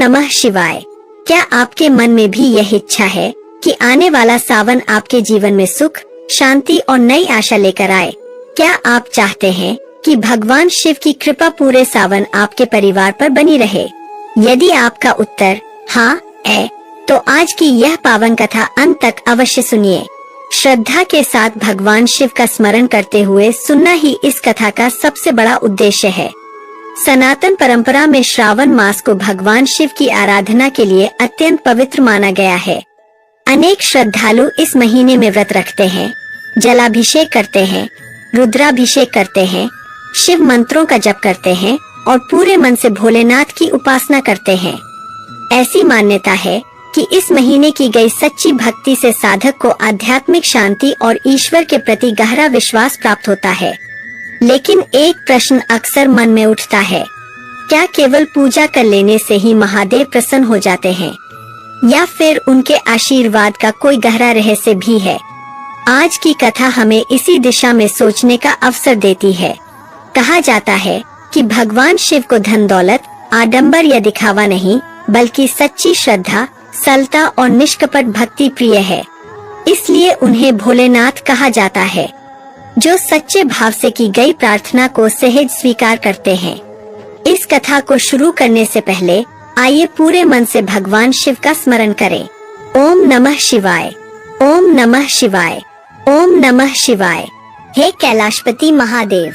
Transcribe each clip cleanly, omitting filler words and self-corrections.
नमः शिवाय। क्या आपके मन में भी यह इच्छा है कि आने वाला सावन आपके जीवन में सुख, शांति और नई आशा लेकर आए? क्या आप चाहते हैं कि भगवान शिव की कृपा पूरे सावन आपके परिवार पर बनी रहे? यदि आपका उत्तर हाँ है, तो आज की यह पावन कथा अंत तक अवश्य सुनिए। श्रद्धा के साथ भगवान शिव का स्मरण करते हुए सुनना ही इस कथा का सबसे बड़ा उद्देश्य है। सनातन परंपरा में श्रावण मास को भगवान शिव की आराधना के लिए अत्यंत पवित्र माना गया है। अनेक श्रद्धालु इस महीने में व्रत रखते हैं, जलाभिषेक करते हैं, रुद्राभिषेक करते हैं, शिव मंत्रों का जप करते हैं और पूरे मन से भोलेनाथ की उपासना करते हैं। ऐसी मान्यता है कि इस महीने की गई सच्ची भक्ति से साधक को आध्यात्मिक शांति और ईश्वर के प्रति गहरा विश्वास प्राप्त होता है। लेकिन एक प्रश्न अक्सर मन में उठता है, क्या केवल पूजा कर लेने से ही महादेव प्रसन्न हो जाते हैं या फिर उनके आशीर्वाद का कोई गहरा रहस्य भी है? आज की कथा हमें इसी दिशा में सोचने का अवसर देती है। कहा जाता है कि भगवान शिव को धन दौलत, आडंबर या दिखावा नहीं, बल्कि सच्ची श्रद्धा, सरलता और निष्कपट भक्ति प्रिय है। इसलिए उन्हें भोलेनाथ कहा जाता है, जो सच्चे भाव से की गई प्रार्थना को सहज स्वीकार करते हैं। इस कथा को शुरू करने से पहले आइए पूरे मन से भगवान शिव का स्मरण करें। ओम नमः शिवाय, ओम नमः शिवाय, ओम नमः शिवाय। हे कैलाशपति महादेव,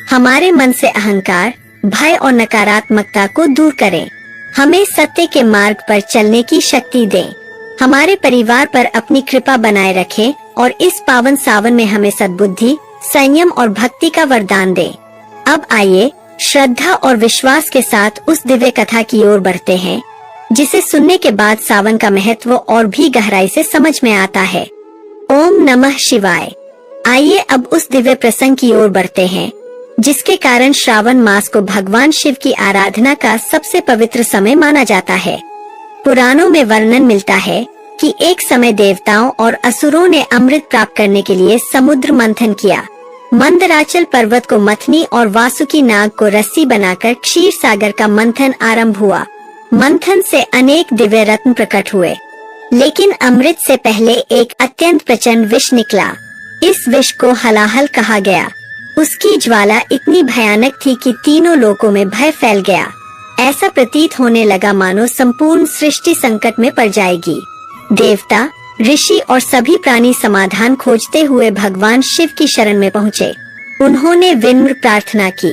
हमारे मन से अहंकार, भय और नकारात्मकता को दूर करें। हमें सत्य के मार्ग पर चलने की शक्ति दें। हमारे परिवार पर अपनी कृपा बनाए रखें और इस पावन सावन में हमें सद्बुद्धि, संयम और भक्ति का वरदान दें। अब आइए श्रद्धा और विश्वास के साथ उस दिव्य कथा की ओर बढ़ते हैं, जिसे सुनने के बाद सावन का महत्व और भी गहराई से समझ में आता है। ओम नमः शिवाय। आइए अब उस दिव्य प्रसंग की ओर बढ़ते हैं, जिसके कारण श्रावण मास को भगवान शिव की आराधना का सबसे पवित्र समय माना जाता है। पुराणों में वर्णन मिलता है कि एक समय देवताओं और असुरों ने अमृत प्राप्त करने के लिए समुद्र मंथन किया। मंदराचल पर्वत को मथनी और वासुकी नाग को रस्सी बनाकर क्षीर सागर का मंथन आरंभ हुआ। मंथन से अनेक दिव्य रत्न प्रकट हुए, लेकिन अमृत से पहले एक अत्यंत प्रचंड विष निकला। इस विष को हलाहल कहा गया। उसकी ज्वाला इतनी भयानक थी कि तीनों लोकों में भय फैल गया। ऐसा प्रतीत होने लगा मानो संपूर्ण सृष्टि संकट में पड़ जाएगी। देवता, ऋषि और सभी प्राणी समाधान खोजते हुए भगवान शिव की शरण में पहुँचे। उन्होंने विनम्र प्रार्थना की,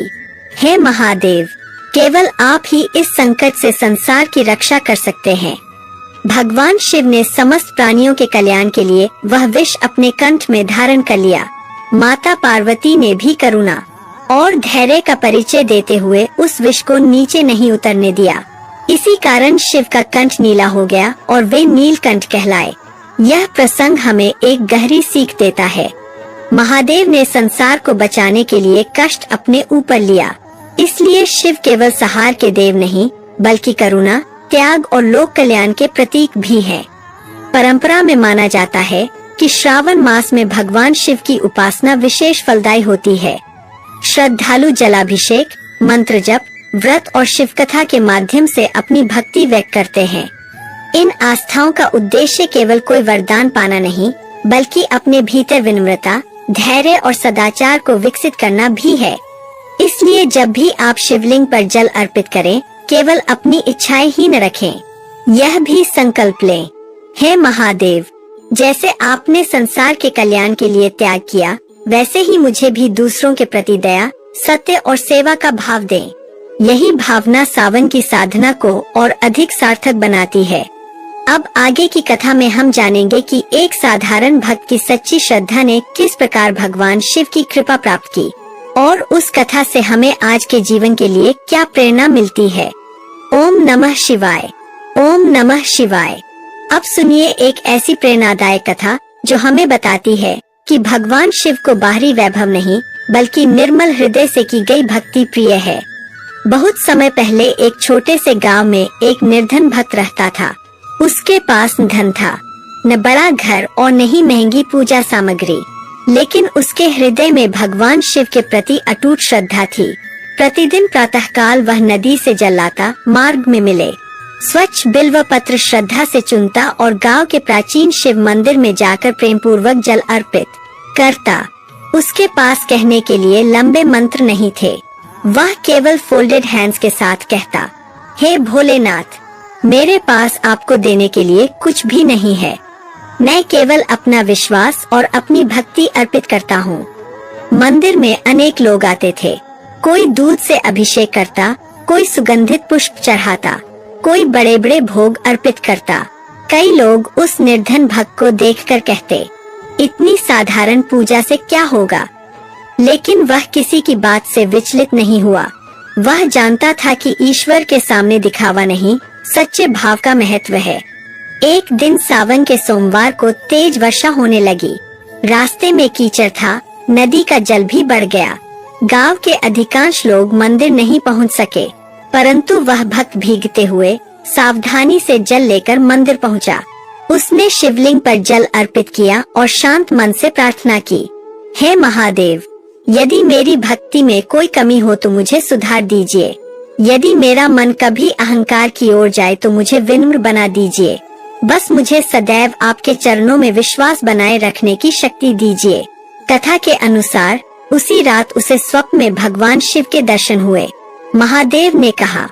हे महादेव, केवल आप ही इस संकट से संसार की रक्षा कर सकते हैं। भगवान शिव ने समस्त प्राणियों के कल्याण के लिए वह विष अपने कंठ में धारण कर लिया। माता पार्वती ने भी करुणा और धैर्य का परिचय देते हुए उस विष को नीचे नहीं उतरने दिया। इसी कारण शिव का कंठ नीला हो गया और वे नीलकंठ कहलाए। यह प्रसंग हमें एक गहरी सीख देता है। महादेव ने संसार को बचाने के लिए कष्ट अपने ऊपर लिया, इसलिए शिव केवल संहार के देव नहीं, बल्कि करुणा, त्याग और लोक कल्याण के प्रतीक भी हैं। परंपरा में माना जाता है कि श्रावण मास में भगवान शिव की उपासना विशेष फलदायी होती है। श्रद्धालु जलाभिषेक, मंत्र जप, व्रत और शिव कथा के माध्यम से अपनी भक्ति व्यक्त करते हैं। इन आस्थाओं का उद्देश्य केवल कोई वरदान पाना नहीं, बल्कि अपने भीतर विनम्रता, धैर्य और सदाचार को विकसित करना भी है। इसलिए जब भी आप शिवलिंग पर जल अर्पित करें, केवल अपनी इच्छाएं ही न रखें, यह भी संकल्प लें, हे महादेव, जैसे आपने संसार के कल्याण के लिए त्याग किया, वैसे ही मुझे भी दूसरों के प्रति दया, सत्य और सेवा का भाव दें। यही भावना सावन की साधना को और अधिक सार्थक बनाती है। अब आगे की कथा में हम जानेंगे कि एक साधारण भक्त की सच्ची श्रद्धा ने किस प्रकार भगवान शिव की कृपा प्राप्त की और उस कथा से हमें आज के जीवन के लिए क्या प्रेरणा मिलती है। ओम नमः शिवाय, ओम नमः शिवाय। अब सुनिए एक ऐसी प्रेरणादायक कथा जो हमें बताती है कि भगवान शिव को बाहरी वैभव नहीं, बल्कि निर्मल हृदय से की गई भक्ति प्रिय है। बहुत समय पहले एक छोटे से गांव में एक निर्धन भक्त रहता था। उसके पास न धन था, न बड़ा घर और न ही महंगी पूजा सामग्री, लेकिन उसके हृदय में भगवान शिव के प्रति अटूट श्रद्धा थी। प्रतिदिन प्रातःकाल वह नदी से जल लाता, मार्ग में मिले स्वच्छ बिल्व पत्र श्रद्धा से चुनता और गांव के प्राचीन शिव मंदिर में जाकर प्रेम पूर्वक जल अर्पित करता। उसके पास कहने के लिए लंबे मंत्र नहीं थे। वह केवल फोल्डेड हैंड्स के साथ कहता, हे भोलेनाथ, मेरे पास आपको देने के लिए कुछ भी नहीं है। मैं केवल अपना विश्वास और अपनी भक्ति अर्पित करता हूँ। मंदिर में अनेक लोग आते थे। कोई दूध से अभिषेक करता, कोई सुगंधित पुष्प चढ़ाता, कोई बड़े बड़े भोग अर्पित करता। कई लोग उस निर्धन भक्त को देखकर कहते, इतनी साधारण पूजा से क्या होगा? लेकिन वह किसी की बात से विचलित नहीं हुआ। वह जानता था कि ईश्वर के सामने दिखावा नहीं, सच्चे भाव का महत्व है। एक दिन सावन के सोमवार को तेज वर्षा होने लगी। रास्ते में कीचड़ था, नदी का जल भी बढ़ गया। गांव के अधिकांश लोग मंदिर नहीं पहुंच सके, परंतु वह भक्त भीगते हुए सावधानी से जल लेकर मंदिर पहुंचा। उसने शिवलिंग पर जल अर्पित किया और शांत मन से प्रार्थना की, हे महादेव, यदि मेरी भक्ति में कोई कमी हो तो मुझे सुधार दीजिए। यदि मेरा मन कभी अहंकार की ओर जाए तो मुझे विनम्र बना दीजिए। बस मुझे सदैव आपके चरणों में विश्वास बनाए रखने की शक्ति दीजिए। कथा के अनुसार उसी रात उसे स्वप्न में भगवान शिव के दर्शन हुए। महादेव ने कहा,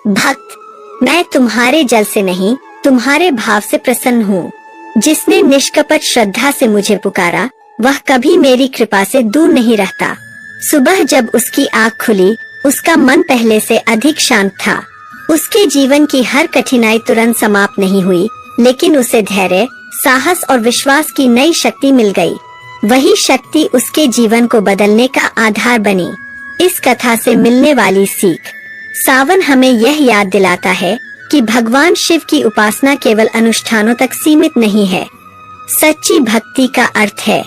भक्त, मैं तुम्हारे जल से नहीं, तुम्हारे भाव से प्रसन्न हूँ। जिसने निष्कपट श्रद्धा से मुझे पुकारा, वह कभी मेरी कृपा से दूर नहीं रहता। सुबह जब उसकी आँख खुली, उसका मन पहले से अधिक शांत था। उसके जीवन की हर कठिनाई तुरंत समाप्त नहीं हुई, लेकिन उसे धैर्य, साहस और विश्वास की नई शक्ति मिल गई। वही शक्ति उसके जीवन को बदलने का आधार बनी। इस कथा से मिलने वाली सीख, सावन हमें यह याद दिलाता है कि भगवान शिव की उपासना केवल अनुष्ठानों तक सीमित नहीं है। सच्ची भक्ति का अर्थ है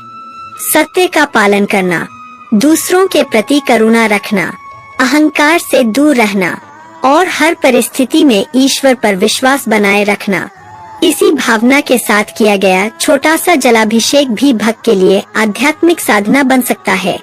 सत्य का पालन करना, दूसरों के प्रति करुणा रखना, अहंकार से दूर रहना और हर परिस्थिति में ईश्वर पर विश्वास बनाए रखना। इसी भावना के साथ किया गया छोटा सा जलाभिषेक भी भक्त के लिए आध्यात्मिक साधना बन सकता है।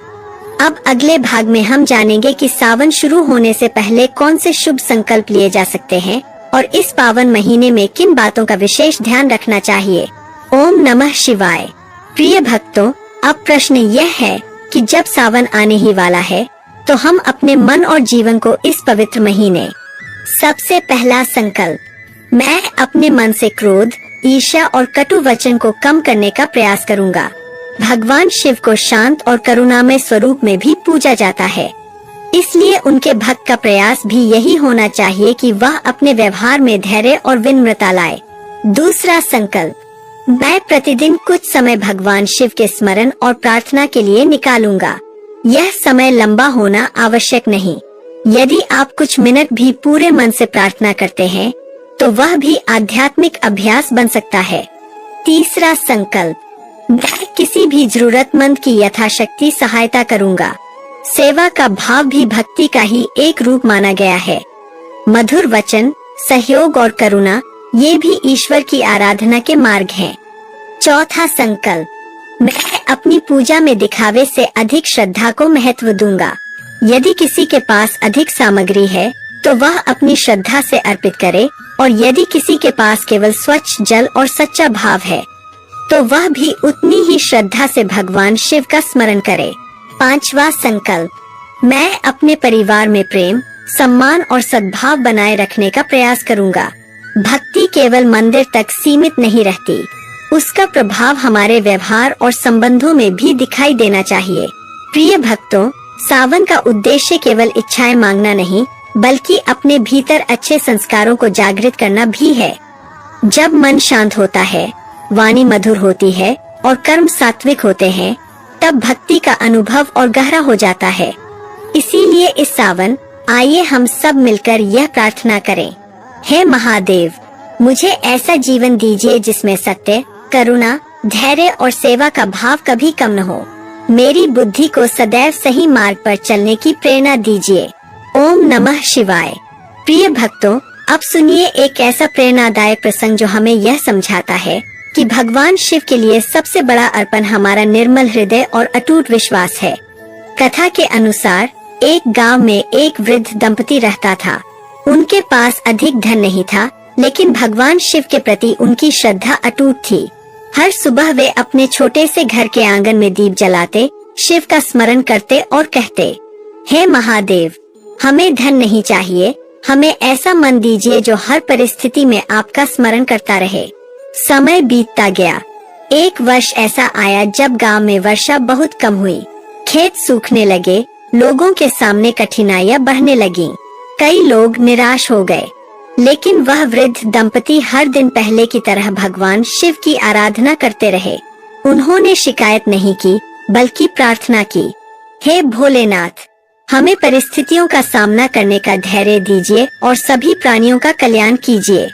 अब अगले भाग में हम जानेंगे कि सावन शुरू होने से पहले कौन से शुभ संकल्प लिए जा सकते हैं और इस पावन महीने में किन बातों का विशेष ध्यान रखना चाहिए। ओम नमः शिवाय। प्रिय भक्तों, अब प्रश्न यह है कि जब सावन आने ही वाला है तो हम अपने मन और जीवन को इस पवित्र महीने, सबसे पहला संकल्प, मैं अपने मन से क्रोध, ईर्ष्या और कटु वचन को कम करने का प्रयास करूंगा। भगवान शिव को शांत और करुणामय स्वरूप में भी पूजा जाता है, इसलिए उनके भक्त का प्रयास भी यही होना चाहिए कि वह अपने व्यवहार में धैर्य और विनम्रता लाए। दूसरा संकल्प, मैं प्रतिदिन कुछ समय भगवान शिव के स्मरण और प्रार्थना के लिए निकालूंगा। यह समय लंबा होना आवश्यक नहीं। यदि आप कुछ मिनट भी पूरे मन से प्रार्थना करते हैं तो वह भी आध्यात्मिक अभ्यास बन सकता है। तीसरा संकल्प, मैं किसी भी जरूरतमंद की यथाशक्ति सहायता करूंगा। सेवा का भाव भी भक्ति का ही एक रूप माना गया है। मधुर वचन, सहयोग और करुणा, ये भी ईश्वर की आराधना के मार्ग हैं। चौथा संकल्प, मैं अपनी पूजा में दिखावे से अधिक श्रद्धा को महत्व दूंगा। यदि किसी के पास अधिक सामग्री है तो वह अपनी श्रद्धा से अर्पित करे, और यदि किसी के पास केवल स्वच्छ जल और सच्चा भाव है तो वह भी उतनी ही श्रद्धा से भगवान शिव का स्मरण करे। पांचवा संकल्प, मैं अपने परिवार में प्रेम, सम्मान और सद्भाव बनाए रखने का प्रयास करूंगा। भक्ति केवल मंदिर तक सीमित नहीं रहती, उसका प्रभाव हमारे व्यवहार और संबंधों में भी दिखाई देना चाहिए। प्रिय भक्तों, सावन का उद्देश्य केवल इच्छाएं मांगना नहीं, बल्कि अपने भीतर अच्छे संस्कारों को जागृत करना भी है। जब मन शांत होता है, वाणी मधुर होती है और कर्म सात्विक होते हैं, तब भक्ति का अनुभव और गहरा हो जाता है। इसीलिए इस सावन आइए हम सब मिलकर यह प्रार्थना करें, हे महादेव, मुझे ऐसा जीवन दीजिए जिसमें सत्य, करुणा, धैर्य और सेवा का भाव कभी कम न हो। मेरी बुद्धि को सदैव सही मार्ग पर चलने की प्रेरणा दीजिए। ओम नमः शिवाय। प्रिय भक्तों, अब सुनिए एक ऐसा प्रेरणादायक प्रसंग जो हमें यह समझाता है कि भगवान शिव के लिए सबसे बड़ा अर्पण हमारा निर्मल हृदय और अटूट विश्वास है। कथा के अनुसार एक गांव में एक वृद्ध दंपति रहता था। उनके पास अधिक धन नहीं था, लेकिन भगवान शिव के प्रति उनकी श्रद्धा अटूट थी। हर सुबह वे अपने छोटे से घर के आंगन में दीप जलाते, शिव का स्मरण करते और कहते, हे महादेव, हमें धन नहीं चाहिए, हमें ऐसा मन दीजिए जो हर परिस्थिति में आपका स्मरण करता रहे। समय बीतता गया। एक वर्ष ऐसा आया जब गांव में वर्षा बहुत कम हुई। खेत सूखने लगे, लोगों के सामने कठिनाइयां बढ़ने लगीं। कई लोग निराश हो गए, लेकिन वह वृद्ध दंपति हर दिन पहले की तरह भगवान शिव की आराधना करते रहे। उन्होंने शिकायत नहीं की, बल्कि प्रार्थना की, हे भोलेनाथ, हमें परिस्थितियों का सामना करने का धैर्य दीजिए और सभी प्राणियों का कल्याण कीजिए।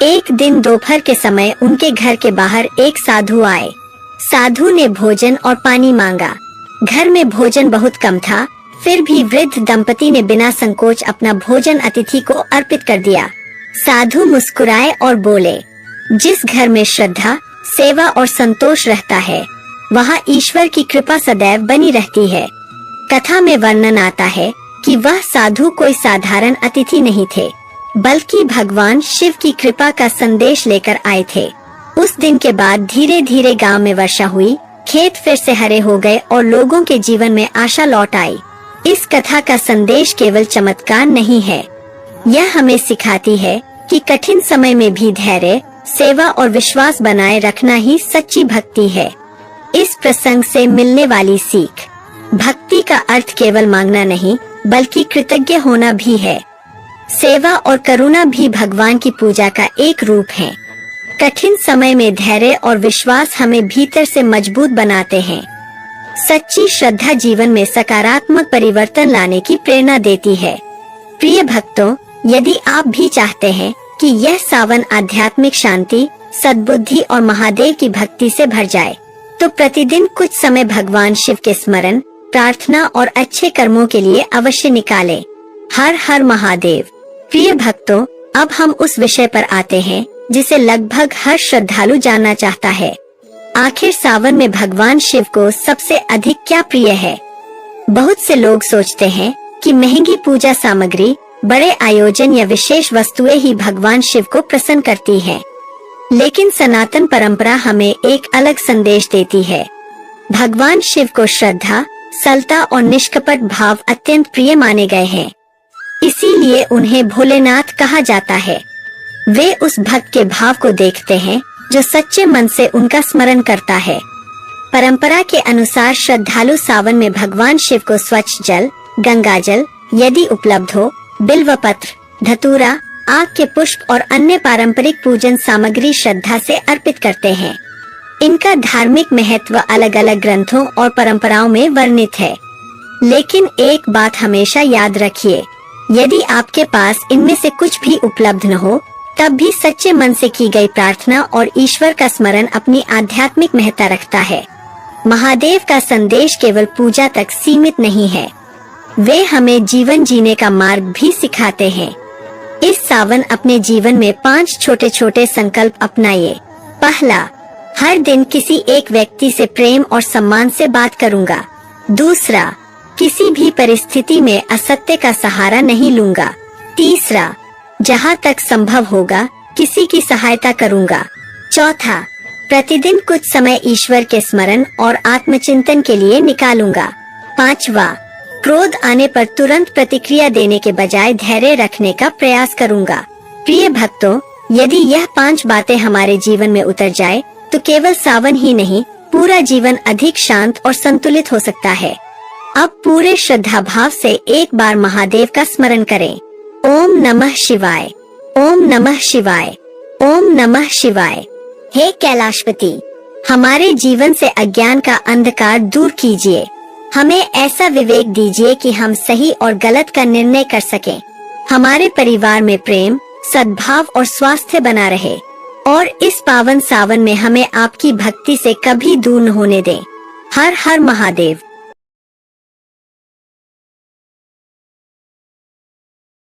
एक दिन दोपहर के समय उनके घर के बाहर एक साधु आए। साधु ने भोजन और पानी मांगा। घर में भोजन बहुत कम था, फिर भी वृद्ध दंपति ने बिना संकोच अपना भोजन अतिथि को अर्पित कर दिया। साधु मुस्कुराए और बोले, जिस घर में श्रद्धा, सेवा और संतोष रहता है, वहाँ ईश्वर की कृपा सदैव बनी रहती है। कथा में वर्णन आता है कि वह साधु कोई साधारण अतिथि नहीं थे, बल्कि भगवान शिव की कृपा का संदेश लेकर आए थे। उस दिन के बाद धीरे धीरे गांव में वर्षा हुई, खेत फिर से हरे हो गए और लोगों के जीवन में आशा लौट आई। इस कथा का संदेश केवल चमत्कार नहीं है, यह हमें सिखाती है कि कठिन समय में भी धैर्य, सेवा और विश्वास बनाए रखना ही सच्ची भक्ति है। इस प्रसंग से मिलने वाली सीख, भक्ति का अर्थ केवल मांगना नहीं, बल्कि कृतज्ञ होना भी है। सेवा और करुणा भी भगवान की पूजा का एक रूप है। कठिन समय में धैर्य और विश्वास हमें भीतर से मजबूत बनाते हैं। सच्ची श्रद्धा जीवन में सकारात्मक परिवर्तन लाने की प्रेरणा देती है। प्रिय भक्तों, यदि आप भी चाहते हैं कि यह सावन आध्यात्मिक शांति, सद्बुद्धि और महादेव की भक्ति से भर जाए, तो प्रतिदिन कुछ समय भगवान शिव के स्मरण, प्रार्थना और अच्छे कर्मों के लिए अवश्य निकालें। हर हर महादेव। प्रिय भक्तों, अब हम उस विषय पर आते हैं जिसे लगभग हर श्रद्धालु जानना चाहता है। आखिर सावन में भगवान शिव को सबसे अधिक क्या प्रिय है? बहुत से लोग सोचते हैं कि महंगी पूजा सामग्री, बड़े आयोजन या विशेष वस्तुएं ही भगवान शिव को प्रसन्न करती हैं। लेकिन सनातन परंपरा हमें एक अलग संदेश देती है। भगवान शिव को श्रद्धा, सरलता और निष्कपट भाव अत्यंत प्रिय माने गए हैं। इसीलिए उन्हें भोलेनाथ कहा जाता है। वे उस भक्त के भाव को देखते हैं जो सच्चे मन से उनका स्मरण करता है। परंपरा के अनुसार श्रद्धालु सावन में भगवान शिव को स्वच्छ जल, गंगा जल, यदि उपलब्ध हो, बिल्व पत्र, धतूरा, आग के पुष्प और अन्य पारंपरिक पूजन सामग्री श्रद्धा से अर्पित करते हैं। इनका धार्मिक महत्व अलग अलग ग्रंथों और परंपराओं में वर्णित है। लेकिन एक बात हमेशा याद रखिए, यदि आपके पास इनमें से कुछ भी उपलब्ध न हो, तब भी सच्चे मन से की गई प्रार्थना और ईश्वर का स्मरण अपनी आध्यात्मिक महत्ता रखता है। महादेव का संदेश केवल पूजा तक सीमित नहीं है, वे हमें जीवन जीने का मार्ग भी सिखाते हैं। इस सावन अपने जीवन में 5 छोटे छोटे संकल्प अपनाइए। पहला, हर दिन किसी एक व्यक्ति से प्रेम और सम्मान से बात करूंगा। दूसरा, किसी भी परिस्थिति में असत्य का सहारा नहीं लूंगा। तीसरा, जहां तक संभव होगा किसी की सहायता करूंगा। चौथा, प्रतिदिन कुछ समय ईश्वर के स्मरण और आत्मचिंतन के लिए निकालूंगा। पांचवा, क्रोध आने पर तुरंत प्रतिक्रिया देने के बजाय धैर्य रखने का प्रयास करूंगा। प्रिय भक्तों, यदि यह 5 बातें हमारे जीवन में उतर जाए, तो केवल सावन ही नहीं, पूरा जीवन अधिक शांत और संतुलित हो सकता है। अब पूरे श्रद्धा भाव से एक बार महादेव का स्मरण करें। ओम नमः शिवाय, ओम नमः शिवाय, ओम नमः शिवाय। हे कैलाशपति, हमारे जीवन से अज्ञान का अंधकार दूर कीजिए। हमें ऐसा विवेक दीजिए कि हम सही और गलत का निर्णय कर सकें। हमारे परिवार में प्रेम, सद्भाव और स्वास्थ्य बना रहे और इस पावन सावन में हमें आपकी भक्ति से कभी दूर न होने दें। हर हर महादेव।